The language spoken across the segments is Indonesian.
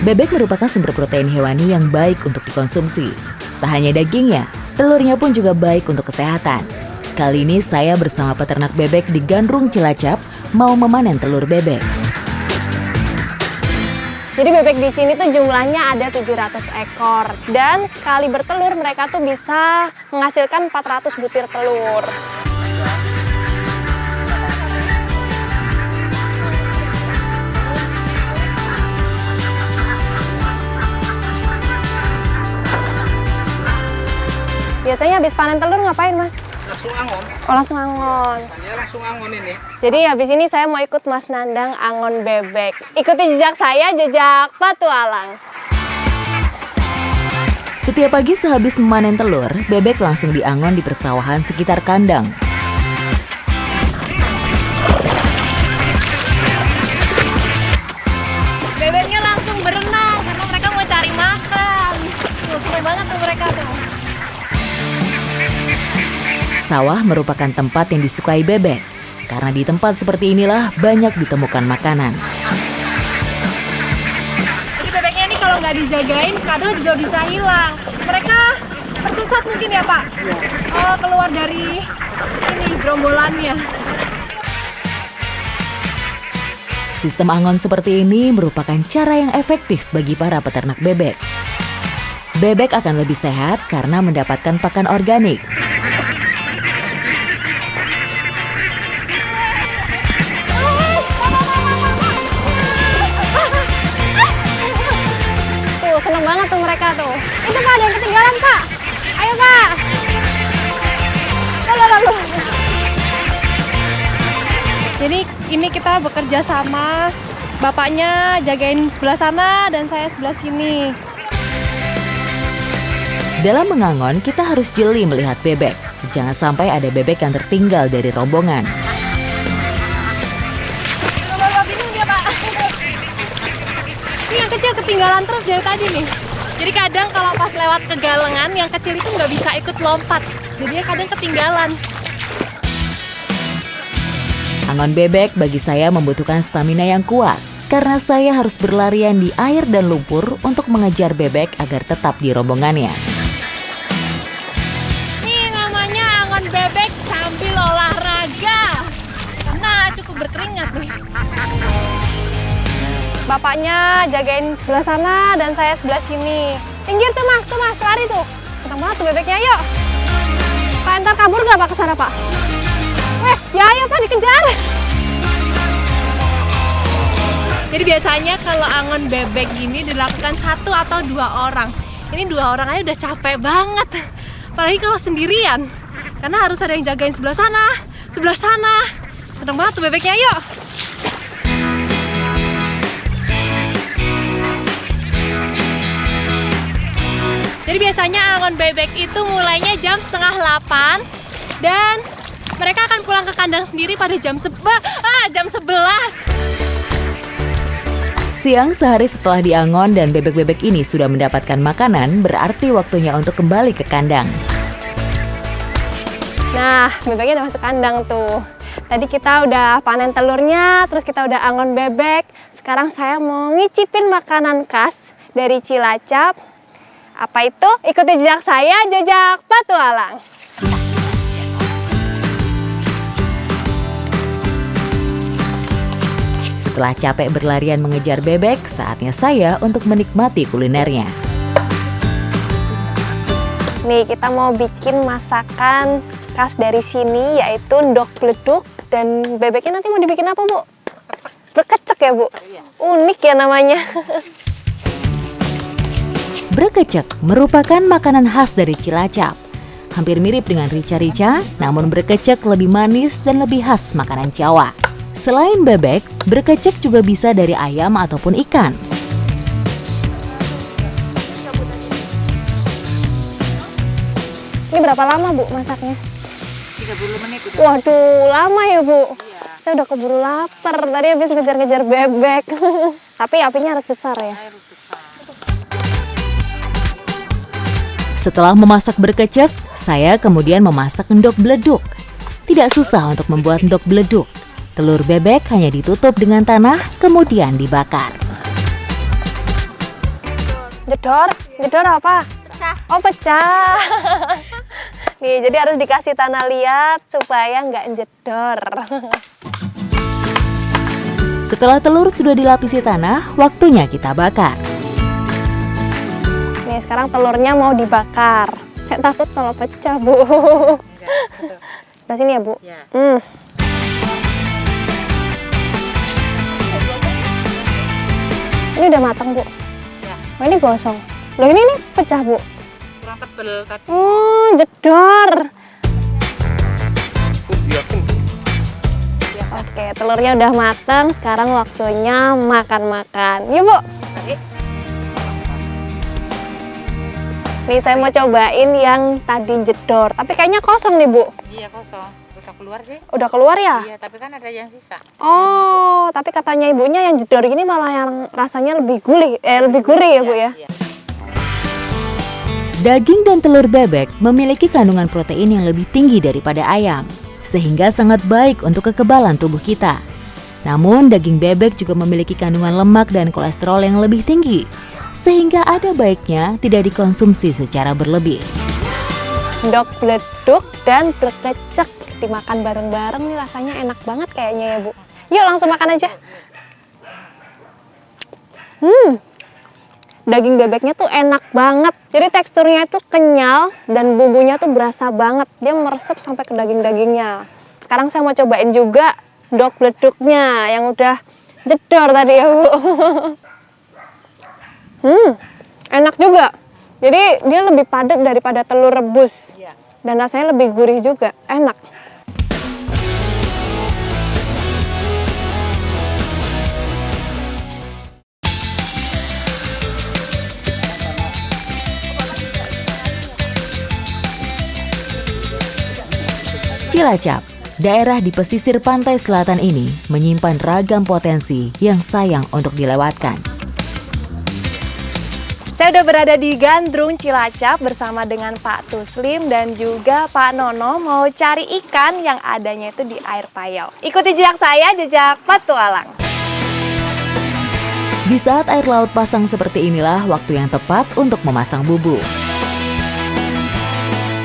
Bebek merupakan sumber protein hewani yang baik untuk dikonsumsi. Tak hanya dagingnya, telurnya pun juga baik untuk kesehatan. Kali ini saya bersama peternak bebek di Gandrung Cilacap mau memanen telur bebek. Jadi bebek di sini tuh jumlahnya ada 700 ekor. Dan sekali bertelur mereka tuh bisa menghasilkan 400 butir telur. Biasanya habis panen telur ngapain, Mas? Langsung angon. Oh, langsung angon. Dia langsung angon ini. Jadi habis ini saya mau ikut Mas Nandang angon bebek. Ikuti jejak saya, jejak petualang. Setiap pagi sehabis memanen telur, bebek langsung diangon di persawahan sekitar kandang. Bebeknya langsung berenang karena mereka mau cari makan. Seru banget tuh mereka tuh. Sawah merupakan tempat yang disukai bebek, karena di tempat seperti inilah banyak ditemukan makanan. Jadi bebeknya ini kalau nggak dijagain, kadang juga bisa hilang. Mereka tersesat mungkin ya, Pak? Oh, keluar dari ini gerombolannya. Sistem angon seperti ini merupakan cara yang efektif bagi para peternak bebek. Bebek akan lebih sehat karena mendapatkan pakan organik. Seneng banget tuh mereka tuh. Itu Pak, ada yang ketinggalan Pak. Ayo Pak. Lalu. Jadi ini kita bekerja sama. Bapaknya jagain sebelah sana dan saya sebelah sini. Dalam mengangon, kita harus jeli melihat bebek. Jangan sampai ada bebek yang tertinggal dari rombongan. Bingung dia Pak. Ini yang kecil ketinggalan terus dari tadi nih. Jadi kadang kalau pas lewat ke galengan, yang kecil itu nggak bisa ikut lompat. Jadinya kadang ketinggalan. Angon bebek bagi saya membutuhkan stamina yang kuat, karena saya harus berlarian di air dan lumpur untuk mengejar bebek agar tetap di rombongannya. Ini namanya angon bebek sambil olahraga. Karena cukup berkeringat nih. Bapaknya jagain sebelah sana dan saya sebelah sini. Pinggir tuh mas, lari tuh. Senang banget tuh bebeknya, yuk. Pak, ntar kabur nggak Pak ke sana Pak? Ya ayo Pak, dikejar. Jadi biasanya kalau angon bebek gini dilakukan 1 atau 2 orang. Ini 2 orang aja udah capek banget. Apalagi kalau sendirian. Karena harus ada yang jagain sebelah sana. Senang banget tuh bebeknya, yuk. Jadi biasanya angon bebek itu mulainya jam 7:30 dan mereka akan pulang ke kandang sendiri pada jam 11. Siang sehari setelah diangon dan bebek-bebek ini sudah mendapatkan makanan, berarti waktunya untuk kembali ke kandang. Nah, bebeknya udah masuk kandang tuh. Tadi kita udah panen telurnya, terus kita udah angon bebek. Sekarang saya mau ngicipin makanan khas dari Cilacap. Apa itu? Ikuti jejak saya, jejak petualang. Setelah capek berlarian mengejar bebek, saatnya saya untuk menikmati kulinernya. Nih, kita mau bikin masakan khas dari sini, yaitu ndok bleduk. Dan bebeknya nanti mau dibikin apa, Bu? Berkecek ya, Bu? Unik ya namanya. Berkecek merupakan makanan khas dari Cilacap. Hampir mirip dengan rica-rica, namun berkecek lebih manis dan lebih khas makanan Jawa. Selain bebek, berkecek juga bisa dari ayam ataupun ikan. Ini berapa lama, Bu, masaknya? 30 menit udah. Waduh, lama ya, Bu? Iya. Saya udah keburu lapar. Tadi habis ngejar-ngejar bebek. Tapi apinya harus besar ya? Setelah memasak berkecek, saya kemudian memasak endok bleduk. Tidak susah untuk membuat endok bleduk. Telur bebek hanya ditutup dengan tanah, kemudian dibakar. Jedor? Jedor apa? Pecah. Oh, pecah. Nih, jadi harus dikasih tanah liat supaya nggak jedor. Setelah telur sudah dilapisi tanah, waktunya kita bakar. Nih, sekarang telurnya mau dibakar. Saya takut kalau pecah, Bu. Sebelah sini ya, Bu? Ya. Ini udah matang, Bu. Ya. Oh, ini gosong. Loh, ini nih pecah, Bu. Kurang tebel tadi. Oh, jedor. Oke, telurnya udah matang. Sekarang waktunya makan-makan. Yuk, Bu. Nih, saya mau cobain yang tadi jedor. Tapi kayaknya kosong nih, Bu. Iya kosong. Udah keluar sih. Udah keluar ya? Iya, tapi kan ada yang sisa. Oh, tapi katanya ibunya yang jedor gini malah yang rasanya lebih gurih, lebih gurih ya, Bu ya? Iya. Daging dan telur bebek memiliki kandungan protein yang lebih tinggi daripada ayam, sehingga sangat baik untuk kekebalan tubuh kita. Namun, daging bebek juga memiliki kandungan lemak dan kolesterol yang lebih tinggi, sehingga ada baiknya tidak dikonsumsi secara berlebih. Dok bleduk dan berkecek dimakan bareng-bareng nih, rasanya enak banget kayaknya ya, Bu. Yuk langsung makan aja. Daging bebeknya tuh enak banget. Jadi teksturnya itu kenyal dan bumbunya tuh berasa banget. Dia meresap sampai ke daging-dagingnya. Sekarang saya mau cobain juga dok bleduknya yang udah jedor tadi ya, Bu. Enak juga. Jadi dia lebih padat daripada telur rebus. Iya. Dan rasanya lebih gurih juga. Enak. Cilacap, daerah di pesisir pantai selatan ini menyimpan ragam potensi yang sayang untuk dilewatkan. Saya udah berada di Gandrung Cilacap bersama dengan Pak Tuslim dan juga Pak Nono mau cari ikan yang adanya itu di air payau. Ikuti jejak saya, jejak petualang. Di saat air laut pasang seperti inilah waktu yang tepat untuk memasang bubu.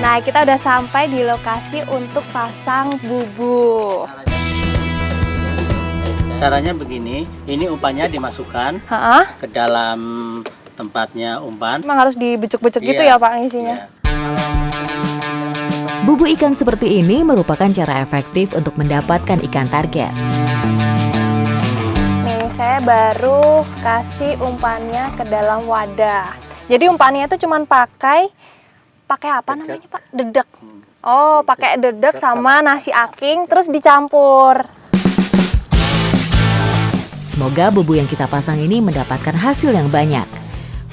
Nah, kita udah sampai di lokasi untuk pasang bubu. Caranya begini, ini umpannya dimasukkan Hah? ke dalam tempatnya umpan. Emang harus dibecek-becek gitu Iya, ya Pak isinya? iya. Bubu ikan seperti ini merupakan cara efektif untuk mendapatkan ikan target. Nih, saya baru kasih umpannya ke dalam wadah. Jadi umpannya itu cuman pakai apa namanya Pak? Dedek. Oh, pakai dedek sama nasi aking terus dicampur. Semoga bubu yang kita pasang ini mendapatkan hasil yang banyak.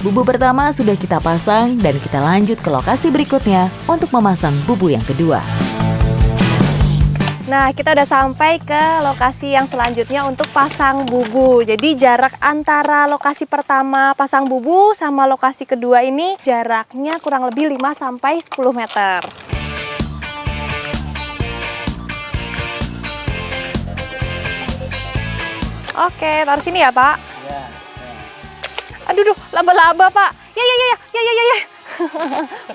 Bubu pertama sudah kita pasang dan kita lanjut ke lokasi berikutnya untuk memasang bubu yang kedua. Nah, kita udah sampai ke lokasi yang selanjutnya untuk pasang bubu. Jadi jarak antara lokasi pertama pasang bubu sama lokasi kedua ini jaraknya kurang lebih 5-10 meter. Oke, taruh sini ya, Pak. Ya, Aduh, laba-laba, Pak. Ya.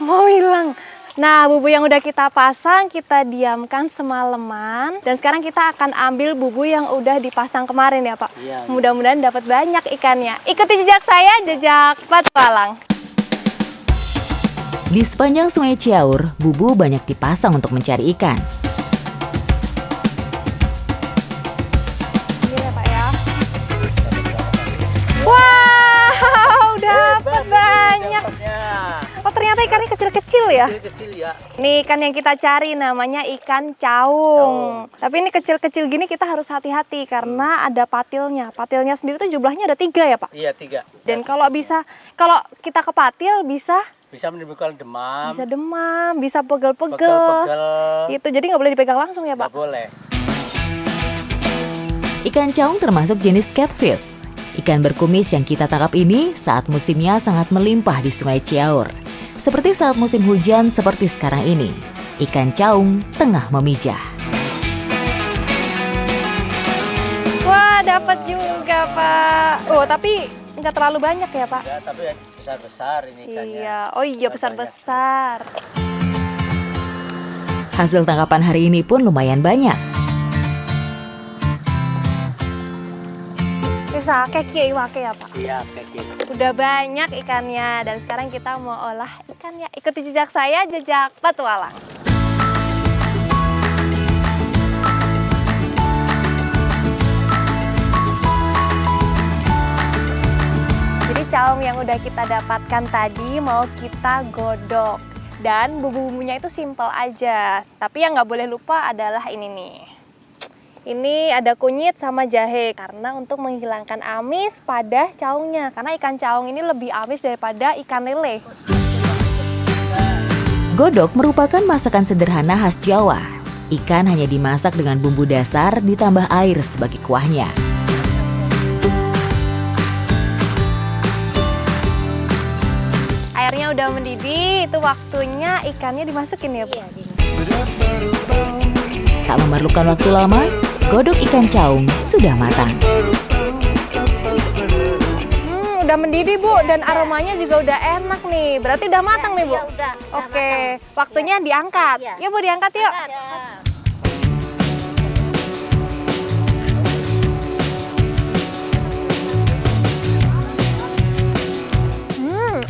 Mau hilang. Nah, bubu yang udah kita pasang, kita diamkan semalaman. Dan sekarang kita akan ambil bubu yang udah dipasang kemarin ya, Pak. Iya. Mudah-mudahan dapat banyak ikannya. Ikuti jejak saya, jejak petualang. Di sepanjang Sungai Ciaur, bubu banyak dipasang untuk mencari ikan. Ini ya, Pak ya. Wow, dapat banyak. Oh, ternyata ikannya kecil-kecil ya? Kecil-kecil ya. Ini ikan yang kita cari namanya ikan caung. Tapi ini kecil-kecil gini kita harus hati-hati karena ada patilnya. Patilnya sendiri tuh jumlahnya ada 3 ya, Pak? Iya, 3. Dan kalau kita ke patil bisa menimbulkan demam. bisa demam, bisa pegel-pegel. Pegel-pegel. Itu jadi nggak boleh dipegang langsung ya, Pak? Nggak boleh. Ikan caung termasuk jenis catfish. Ikan berkumis yang kita tangkap ini saat musimnya sangat melimpah di Sungai Ciaur. Seperti saat musim hujan seperti sekarang ini, ikan caung tengah memijah. Wah, dapat juga, Pak. Oh, tapi nggak terlalu banyak ya Pak? Ya, tapi besar-besar ini ikannya. Iya, oh iya besar-besar. Hasil tangkapan hari ini pun lumayan banyak. Bisa keki wake ya Pak? Iya, kayak gitu. Udah banyak ikannya dan sekarang kita mau olah ikannya. Ikuti jejak saya, jejak petualang. Jadi caung yang udah kita dapatkan tadi mau kita godok. Dan bumbu-bumbunya itu simple aja. Tapi yang nggak boleh lupa adalah ini nih. Ini ada kunyit sama jahe karena untuk menghilangkan amis pada caungnya. Karena ikan caung ini lebih amis daripada ikan lele. Godok merupakan masakan sederhana khas Jawa. Ikan hanya dimasak dengan bumbu dasar ditambah air sebagai kuahnya. Airnya udah mendidih, itu waktunya ikannya dimasukin ya Bu? Tak memerlukan waktu lama, godok ikan caung sudah matang. Udah mendidih Bu, dan aromanya juga udah enak nih. Berarti udah matang nih Bu? Iya, udah Oke, matang. waktunya diangkat. Iya. Yuk Bu, diangkat yuk.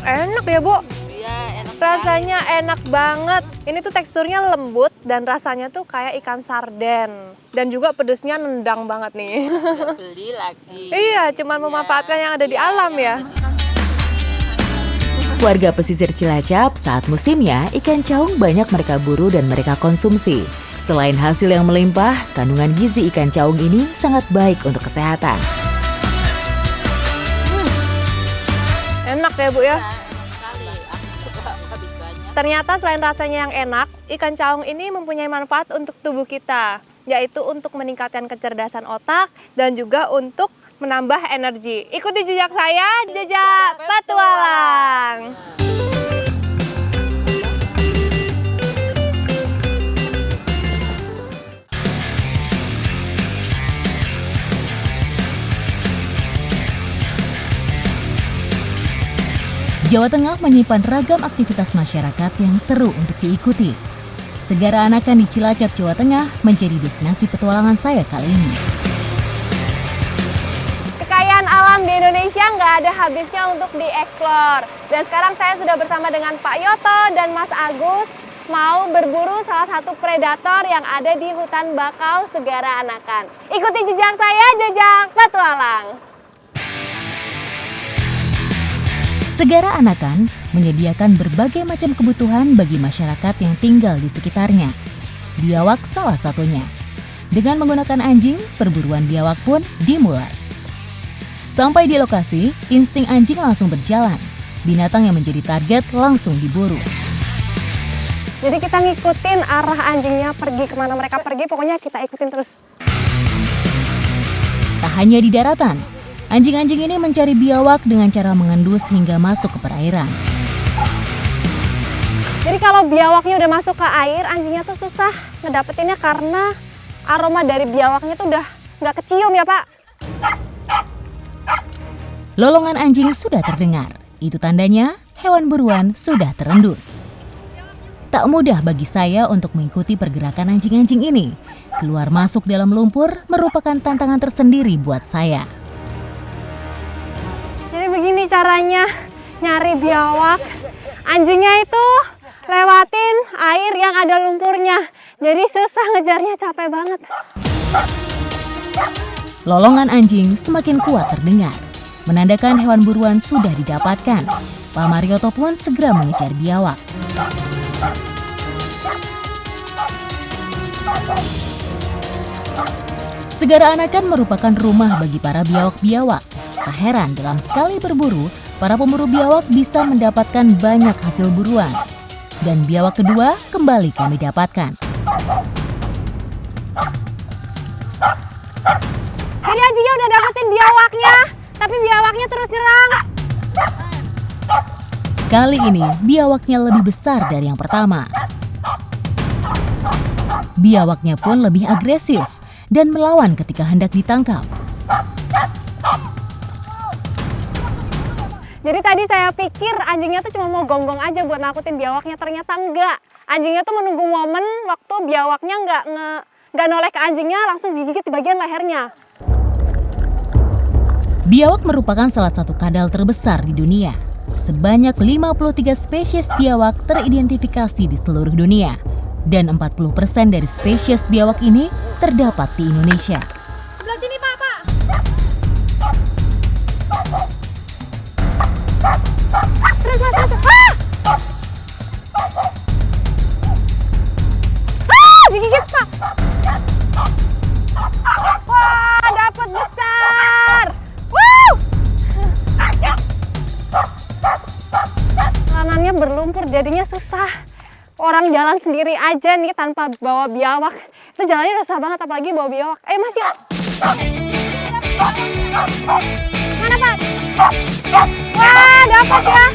Enak ya Bu? Iya, enak. Rasanya enak banget. Ini tuh teksturnya lembut dan rasanya tuh kayak ikan sarden. Dan juga pedesnya nendang banget nih. Beli lagi. Iya, cuman memanfaatkan yang ada di alam ya. Warga pesisir Cilacap saat musimnya, ikan caung banyak mereka buru dan mereka konsumsi. Selain hasil yang melimpah, kandungan gizi ikan caung ini sangat baik untuk kesehatan. Enak ya Bu ya? Enak sekali. Aku juga habis banyak. Ternyata selain rasanya yang enak, ikan caung ini mempunyai manfaat untuk tubuh kita, yaitu untuk meningkatkan kecerdasan otak dan juga untuk menambah energi. Ikuti jejak saya, jejak petualang. Jawa Tengah menyimpan ragam aktivitas masyarakat yang seru untuk diikuti. Segara Anakan di Cilacap, Jawa Tengah menjadi destinasi petualangan saya kali ini. Kekayaan alam di Indonesia nggak ada habisnya untuk dieksplor. Dan sekarang saya sudah bersama dengan Pak Yoto dan Mas Agus mau berburu salah satu predator yang ada di hutan bakau Segara Anakan. Ikuti jejak saya, jejak petualang. Segara Anakan menyediakan berbagai macam kebutuhan bagi masyarakat yang tinggal di sekitarnya. Biawak salah satunya. Dengan menggunakan anjing, perburuan biawak pun dimulai. Sampai di lokasi, insting anjing langsung berjalan. Binatang yang menjadi target langsung diburu. Jadi kita ngikutin arah anjingnya pergi kemana mereka pergi, pokoknya kita ikutin terus. Tak hanya di daratan, anjing-anjing ini mencari biawak dengan cara mengendus hingga masuk ke perairan. Jadi kalau biawaknya udah masuk ke air, anjingnya tuh susah ngedapetinnya karena aroma dari biawaknya tuh udah nggak kecium ya Pak. Lolongan anjing sudah terdengar. Itu tandanya hewan buruan sudah terendus. Tak mudah bagi saya untuk mengikuti pergerakan anjing-anjing ini. Keluar masuk dalam lumpur merupakan tantangan tersendiri buat saya. Jadi begini caranya nyari biawak. Anjingnya itu lewatin air yang ada lumpurnya. Jadi susah ngejarnya, capek banget. Lolongan anjing semakin kuat terdengar. Menandakan hewan buruan sudah didapatkan. Pak Marioto pun segera mengejar biawak. Segara Anakan merupakan rumah bagi para biawak-biawak. Tak heran dalam sekali berburu, para pemburu biawak bisa mendapatkan banyak hasil buruan. Dan biawak kedua kembali kami dapatkan. Jadi anjingnya udah dapetin biawaknya, tapi biawaknya terus nyerang. Kali ini biawaknya lebih besar dari yang pertama. Biawaknya pun lebih agresif dan melawan ketika hendak ditangkap. Jadi tadi saya pikir anjingnya tuh cuma mau gonggong aja buat nakutin biawaknya, ternyata enggak. Anjingnya tuh menunggu momen waktu biawaknya nggak noleh ke anjingnya, langsung digigit di bagian lehernya. Biawak merupakan salah satu kadal terbesar di dunia. Sebanyak 53 spesies biawak teridentifikasi di seluruh dunia. Dan 40% dari spesies biawak ini terdapat di Indonesia. Sebelah sini, Pak. Terus. Digigit, Pak. Wah, dapat besar. Wow. Jalanannya berlumpur, jadinya susah. Orang jalan sendiri aja nih tanpa bawa biawak. Itu jalannya susah banget, apalagi bawa biawak. Mas yuk. Mana, Pak? Wah, dapat ya.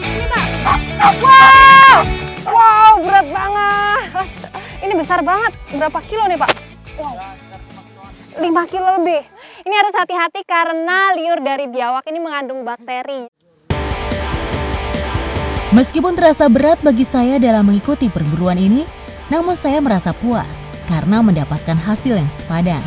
Ini, Pak. Wow, berat banget. Ini besar banget. Berapa kilo nih, Pak? Wow. 5 kilo lebih. Ini harus hati-hati karena liur dari biawak ini mengandung bakteri. Meskipun terasa berat bagi saya dalam mengikuti perburuan ini, namun saya merasa puas karena mendapatkan hasil yang sepadan.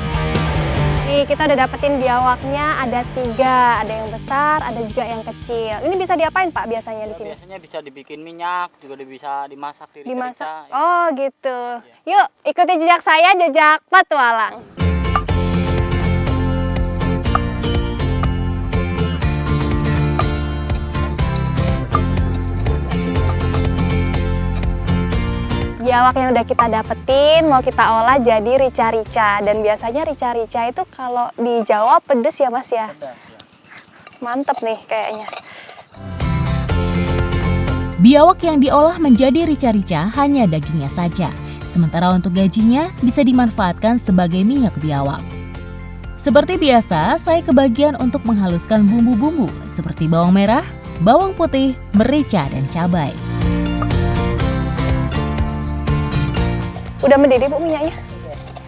Nih, kita udah dapetin biawaknya, ada 3, ada yang besar, ada juga yang kecil. Ini bisa diapain, Pak, biasanya di sini? Biasanya bisa dibikin minyak, juga bisa dimasak di Dimasak. rica-rica. Oh, gitu. Yuk, ikuti jejak saya, jejak petualang. Biawak yang udah kita dapetin mau kita olah jadi rica-rica, dan biasanya rica-rica itu kalau di Jawa pedes ya, Mas ya. Mantep nih kayaknya. Biawak yang diolah menjadi rica-rica hanya dagingnya saja, sementara untuk gajinya bisa dimanfaatkan sebagai minyak biawak. Seperti biasa, saya kebagian untuk menghaluskan bumbu-bumbu seperti bawang merah, bawang putih, merica, dan cabai. Udah mendidih, Bu, minyaknya?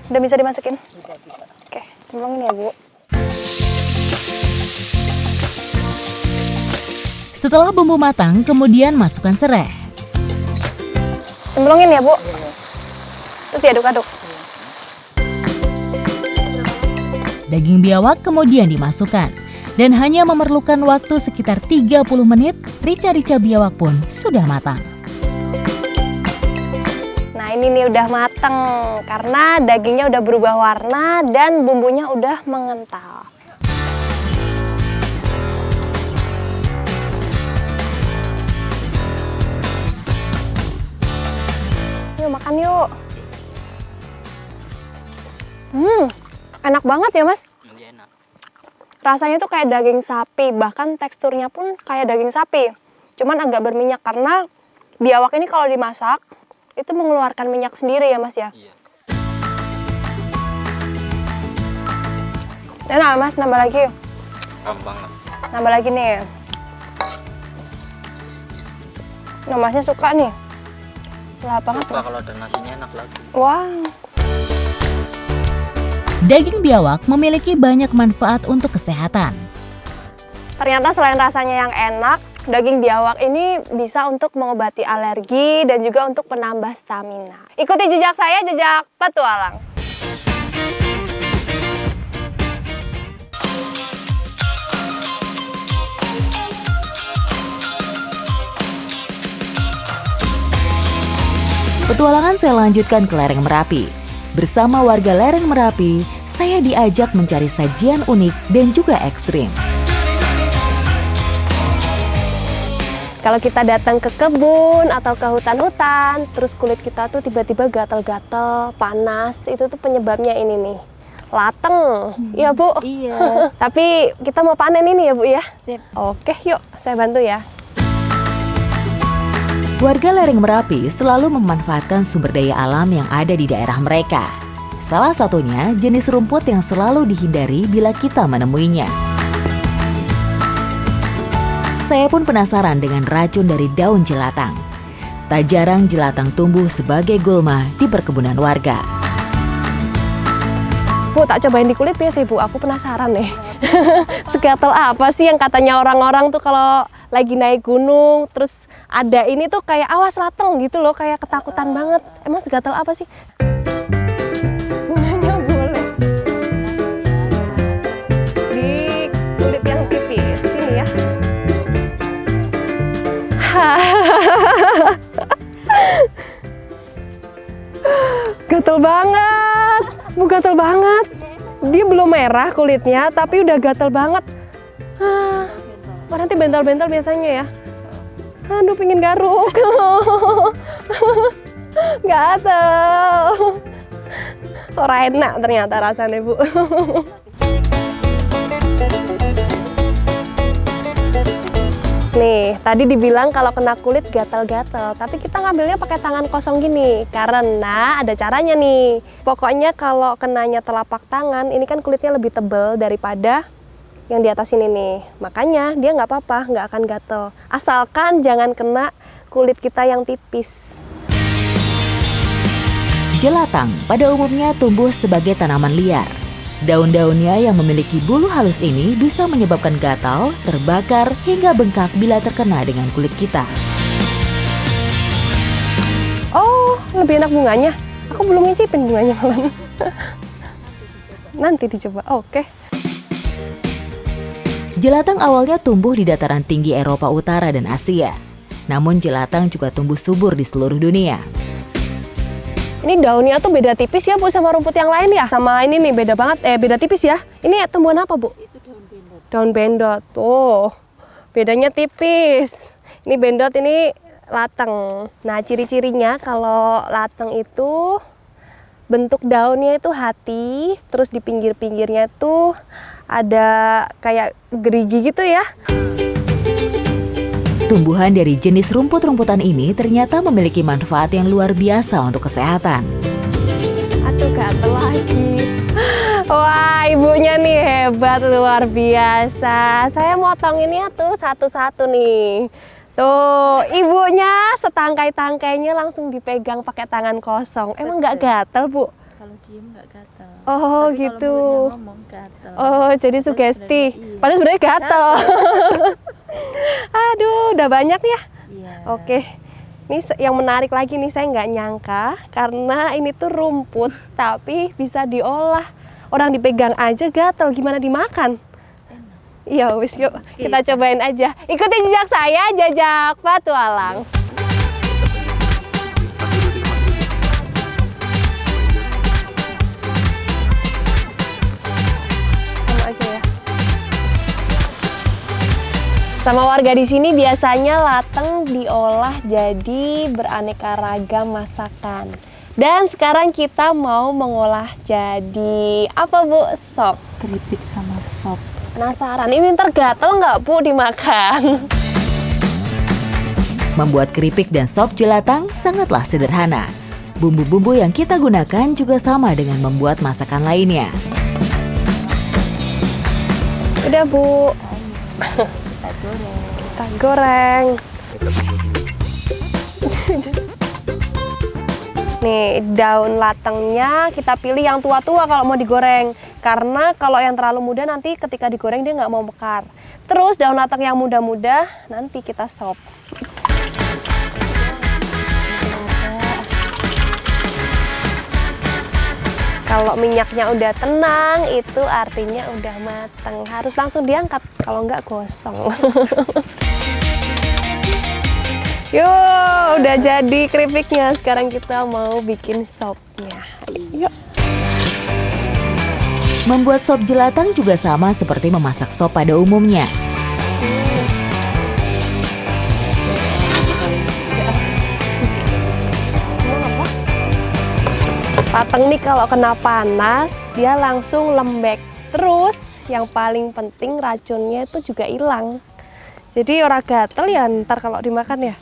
Udah bisa dimasukin? Oke, cemplungin ya, Bu. Setelah bumbu matang, kemudian masukkan serai. Cemplungin ya, Bu. Terus diaduk-aduk. Daging biawak kemudian dimasukkan. Dan hanya memerlukan waktu sekitar 30 menit, rica-rica biawak pun sudah matang. Nah, ini nih udah mateng karena dagingnya udah berubah warna dan bumbunya udah mengental. Yuk makan yuk. Enak banget ya, Mas. Iya, enak. Rasanya tuh kayak daging sapi, bahkan teksturnya pun kayak daging sapi. Cuman agak berminyak karena biawak ini kalau dimasak itu mengeluarkan minyak sendiri ya, Mas ya. Iya. Enak, Mas, nambah lagi. Gampang banget. Nambah lagi nih. Nah, Masnya suka nih. Lah banget, Suka Mas. kalau ada nasinya enak lagi. Wah. Daging biawak memiliki banyak manfaat untuk kesehatan. Ternyata selain rasanya yang enak, daging biawak ini bisa untuk mengobati alergi dan juga untuk menambah stamina. Ikuti jejak saya, jejak petualang. Petualangan saya lanjutkan ke lereng Merapi. Bersama warga lereng Merapi, saya diajak mencari sajian unik dan juga ekstrim. Kalau kita datang ke kebun atau ke hutan-hutan, terus kulit kita tuh tiba-tiba gatal-gatal, panas, itu tuh penyebabnya ini nih. Lateng, iya Bu? Iya. Tapi kita mau panen ini ya Bu ya? Sip. Oke, yuk saya bantu ya. Warga lereng Merapi selalu memanfaatkan sumber daya alam yang ada di daerah mereka. Salah satunya jenis rumput yang selalu dihindari bila kita menemuinya. Saya pun penasaran dengan racun dari daun jelatang. Tak jarang jelatang tumbuh sebagai gulma di perkebunan warga. Bu, tak cobain di kulit ya sih Bu, aku penasaran nih. Segatal apa sih yang katanya orang-orang tuh kalau lagi naik gunung, terus ada ini tuh kayak awas lateng gitu loh, kayak ketakutan banget. Emang segatal apa sih? Bunganya boleh. Di kulit yang tipis, sini ya. Gatel banget, Bu, gatel banget. Dia belum merah kulitnya, tapi udah gatel banget. Oh, nanti bental-bental biasanya ya. Aduh, pingin garuk. Gatel. Ora enak ternyata rasanya, Bu. Nih, tadi dibilang kalau kena kulit gatal-gatal, tapi kita ngambilnya pakai tangan kosong gini, karena ada caranya nih. Pokoknya kalau kenanya telapak tangan, ini kan kulitnya lebih tebal daripada yang di atas ini nih. Makanya dia nggak apa-apa, nggak akan gatal. Asalkan jangan kena kulit kita yang tipis. Jelatang pada umumnya tumbuh sebagai tanaman liar. Daun-daunnya yang memiliki bulu halus ini bisa menyebabkan gatal, terbakar, hingga bengkak bila terkena dengan kulit kita. Oh, lebih enak bunganya. Aku belum ngicipin bunganya malam. Nanti dicoba. Oke. Jelatang awalnya tumbuh di dataran tinggi Eropa Utara dan Asia. Namun jelatang juga tumbuh subur di seluruh dunia. Ini daunnya tuh beda tipis ya Bu sama rumput yang lain ya? Sama ini nih beda banget, beda tipis ya? Ini tumbuhan apa Bu? Itu daun bendot. Daun bendot, tuh bedanya tipis. Ini bendot, ini lateng. Nah, ciri-cirinya kalau lateng itu bentuk daunnya itu hati, terus di pinggir-pinggirnya tuh ada kayak gerigi gitu ya. Tumbuhan dari jenis rumput-rumputan ini ternyata memiliki manfaat yang luar biasa untuk kesehatan. Aduh, gatel lagi. Wah, ibunya nih hebat, luar biasa. Saya motong ini ya tuh satu-satu nih. Tuh, ibunya setangkai-tangkainya langsung dipegang pakai tangan kosong. Emang nggak gatel, Bu? Kalau diem nggak gatal. Oh, tapi gitu. Kalau mulutnya ngomong gatal. Oh, jadi Padahal sugesti. sebenarnya iya. Padahal sebenarnya gatel. Aduh, udah banyak nih ya. Iya. Oke. Ini yang menarik lagi nih, saya nggak nyangka karena ini tuh rumput tapi bisa diolah. Orang dipegang aja gatel, gimana dimakan? Iya, wis yuk kita cobain aja. Ikuti jejak saya, jejak petualang. Sama aja ya. Sama warga di sini biasanya lateng diolah jadi beraneka ragam masakan. Dan sekarang kita mau mengolah jadi apa Bu? Sop. Keripik sama sop. Penasaran, ini ntar gatel nggak Bu dimakan? Membuat keripik dan sop jelatang sangatlah sederhana. Bumbu-bumbu yang kita gunakan juga sama dengan membuat masakan lainnya. Udah Bu. Kita goreng. Nih, daun latengnya kita pilih yang tua-tua kalau mau digoreng. Karena kalau yang terlalu muda nanti ketika digoreng dia nggak mau mekar. Terus daun lateng yang muda-muda nanti kita sop. Kalau minyaknya udah tenang, itu artinya udah mateng. Harus langsung diangkat, kalau nggak gosong. Yuk, udah jadi keripiknya. Sekarang kita mau bikin sopnya. Yuk. Membuat sop jelatang juga sama seperti memasak sop pada umumnya. Lateng nih kalau kena panas, dia langsung lembek. Terus yang paling penting racunnya itu juga hilang. Jadi orang gatel ya ntar kalau dimakan ya.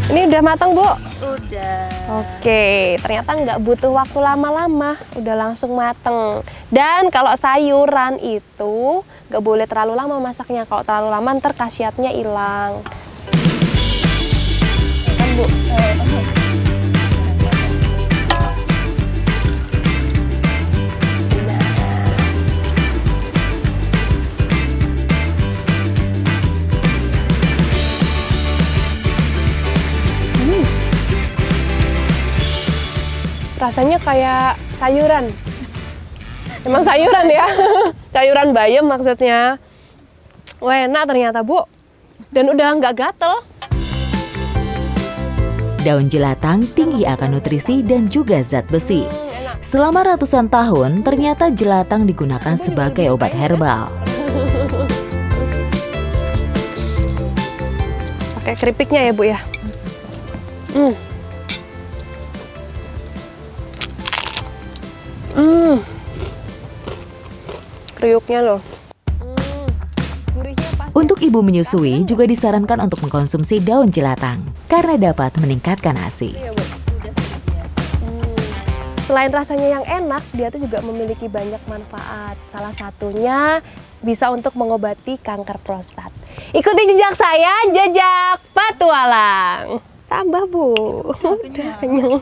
Ini udah matang Bu? Udah. Oke, ternyata nggak butuh waktu lama-lama, udah langsung mateng. Dan kalau sayuran itu nggak boleh terlalu lama masaknya. Kalau terlalu lama ntar khasiatnya hilang. Bu. Rasanya kayak sayuran. Emang sayuran ya? Sayuran bayam maksudnya. Wah, enak ternyata, Bu. Dan udah nggak gatel. Daun jelatang tinggi akan nutrisi dan juga zat besi. Selama ratusan tahun, ternyata jelatang digunakan sebagai obat herbal. Pakai keripiknya ya, Bu ya. Kriuknya loh. Gurihnya pas. Untuk ibu menyusui juga disarankan untuk mengkonsumsi daun jelatang karena dapat meningkatkan ASI. Selain rasanya yang enak, dia tuh juga memiliki banyak manfaat. Salah satunya bisa untuk mengobati kanker prostat. Ikuti jejak saya, jejak petualang. Tambah, Bu. Udah kenyang.